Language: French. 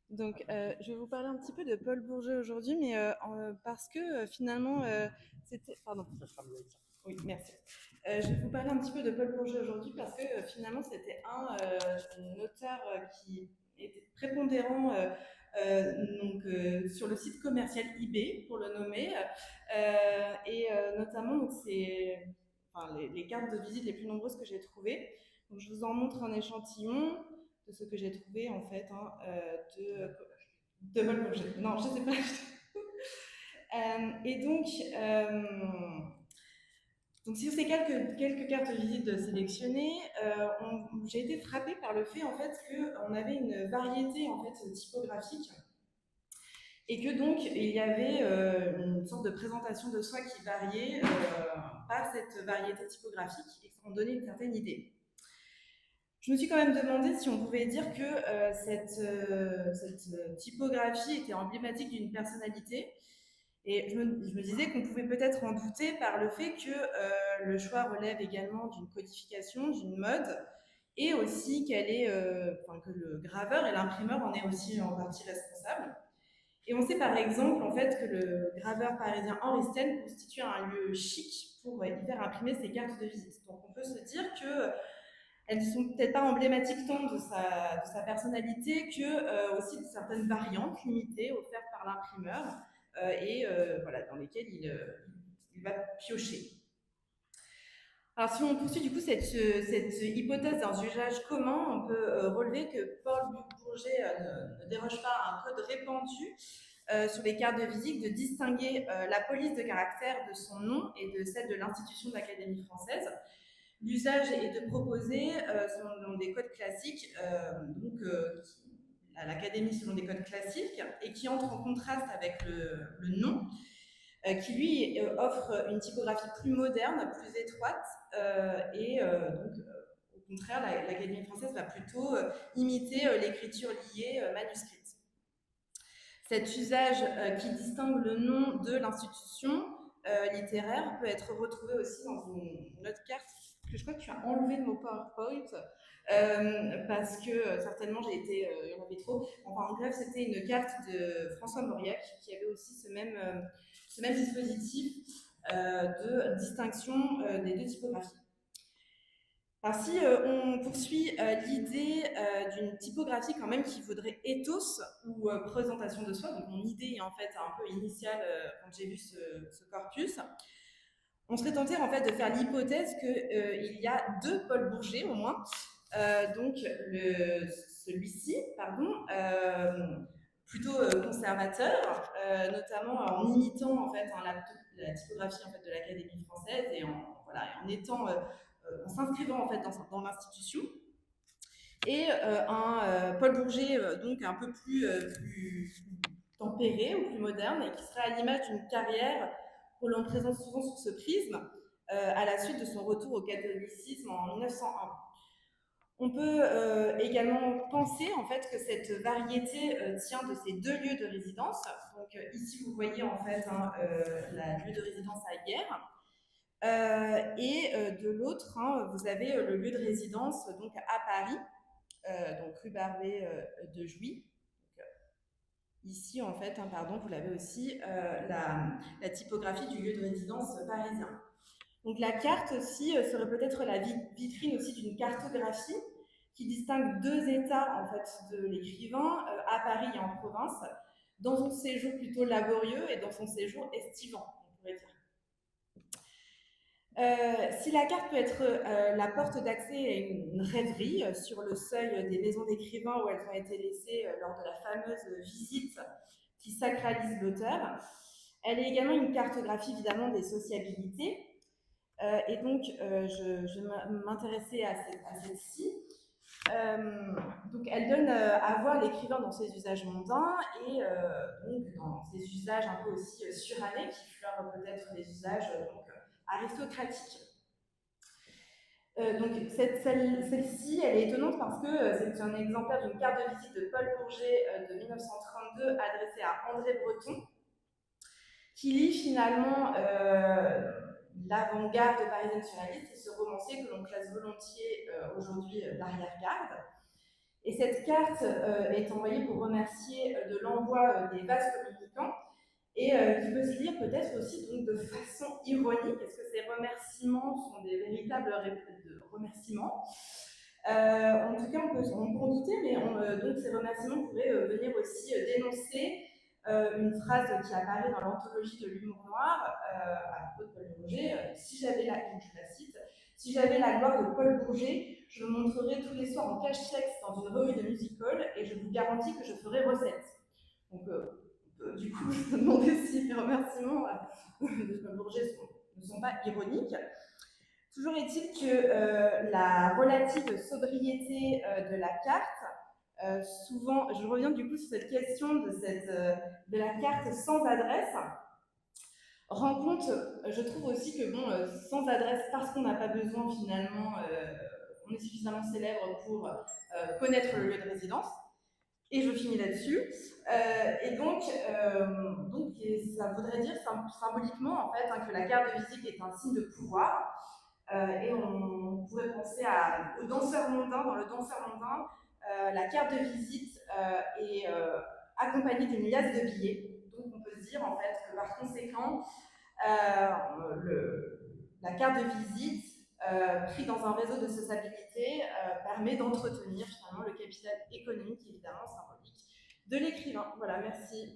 Donc, je vais vous parler un petit peu de Paul Bourget aujourd'hui, mais parce que finalement, c'était. Pardon. Ça sera mieux avec ça. Oui, merci. Je vais vous parler un petit peu de Paul Bourget aujourd'hui parce que finalement, c'était un auteur qui était prépondérant sur le site commercial eBay, pour le nommer, notamment donc, les cartes de visite les plus nombreuses que j'ai trouvées. Donc, je vous en montre un échantillon de ce que j'ai trouvé en fait de Paul Bourget. Non, je sais pas. Et donc sur ces quelques cartes de visite sélectionnées, j'ai été frappée par le fait en fait qu'on avait une variété en fait typographique et que donc il y avait une sorte de présentation de soi qui variait par cette variété typographique et ça en donnait une certaine idée. Je me suis quand même demandé si on pouvait dire que cette typographie était emblématique d'une personnalité. Et je me disais qu'on pouvait peut-être en douter par le fait que le choix relève également d'une codification, d'une mode, et aussi que le graveur et l'imprimeur en est aussi en partie responsable. Et on sait par exemple en fait que le graveur parisien Henri Sten constitue un lieu chic pour y faire imprimer ses cartes de visite. Donc on peut se dire que elles ne sont peut-être pas emblématiques tant de sa personnalité que aussi de certaines variantes limitées offertes par l'imprimeur voilà, dans lesquelles il va piocher. Alors si on poursuit du coup cette hypothèse d'un usage commun, on peut relever que Paul Bourget ne déroge pas à un code répandu sur les cartes de visite de distinguer la police de caractère de son nom et de celle de l'institution de l'Académie française. L'usage est de proposer, selon des codes classiques, à l'Académie selon des codes classiques, et qui entre en contraste avec le nom, qui lui offre une typographie plus moderne, plus étroite, au contraire, l'Académie française va plutôt imiter l'écriture liée manuscrite. Cet usage qui distingue le nom de l'institution littéraire peut être retrouvé aussi dans une autre carte que je crois que tu as enlevé de mon PowerPoint parce que certainement il y en avait trop. Enfin, en bref, c'était une carte de François Mauriac qui avait aussi ce même dispositif de distinction des deux typographies. Alors, si on poursuit l'idée d'une typographie quand même qui vaudrait ethos ou présentation de soi, donc mon idée en fait un peu initiale quand j'ai vu ce corpus, on serait tenté en fait de faire l'hypothèse qu'il y a deux Paul Bourget au moins, donc celui-ci, pardon, plutôt conservateur, notamment en imitant en fait la typographie en fait de l'Académie française et en étant en s'inscrivant en fait dans l'institution, et Paul Bourget donc un peu plus tempéré ou plus moderne et qui serait à l'image d'une carrière que l'on présente souvent sous ce prisme à la suite de son retour au catholicisme en 1901. On peut également penser en fait que cette variété tient de ces deux lieux de résidence. Donc ici vous voyez en fait la lieu de résidence à Hyères. De l'autre, vous avez le lieu de résidence donc à Paris, donc rue Barbet de Jouy. Donc, ici, en fait, vous l'avez aussi, la typographie du lieu de résidence parisien. Donc la carte aussi serait peut-être la vitrine aussi d'une cartographie qui distingue deux états en fait de l'écrivain à Paris et en province, dans son séjour plutôt laborieux et dans son séjour estivant, on pourrait dire. Si la carte peut être la porte d'accès à une rêverie sur le seuil des maisons d'écrivains où elles ont été laissées lors de la fameuse visite qui sacralise l'auteur, elle est également une cartographie évidemment des sociabilités. Je m'intéressais à celle-ci. Donc, elle donne à voir l'écrivain dans ses usages mondains et donc dans ses usages un peu aussi surannés qui fleurent peut-être des usages aristocratiques. Donc celle-ci, elle est étonnante parce que c'est un exemplaire d'une carte de visite de Paul Bourget de 1932 adressée à André Breton, qui lit finalement l'avant-garde parisienne surréaliste et ce romancier que l'on classe volontiers aujourd'hui d'arrière-garde. Et cette carte est envoyée pour remercier de l'envoi des vases communicants et qui peut se lire peut-être aussi donc, de façon ironique. Est-ce que ces remerciements sont des véritables remerciements En tout cas, on peut en douter, mais donc ces remerciements pourraient venir aussi dénoncer une phrase qui apparaît dans l'anthologie de l'humour noir, à propos de Paul Bourget, si j'avais je la cite, si j'avais la gloire de Paul Bourget, je me montrerais tous les soirs en cache-sexe dans une revue de music-hall et je vous garantis que je ferai recette. Donc, du coup, je me demandais si les remerciements de Paul Bourget ne sont pas ironiques. Toujours est-il que la relative sobriété de la carte, souvent, je reviens du coup sur cette question de la carte sans adresse, rend compte, je trouve aussi que bon, sans adresse, parce qu'on n'a pas besoin finalement, on est suffisamment célèbre pour connaître le lieu de résidence. Et je finis là-dessus. Et donc, ça voudrait dire symboliquement en fait que la carte de visite est un signe de pouvoir. Et on pourrait penser au danseur mondain. Dans le danseur mondain, la carte de visite est accompagnée d'une liasse de billets. Donc on peut se dire en fait que par conséquent, la carte de visite pris dans un réseau de sociabilité permet d'entretenir finalement le capital économique, évidemment symbolique, de l'écrivain. Voilà, merci.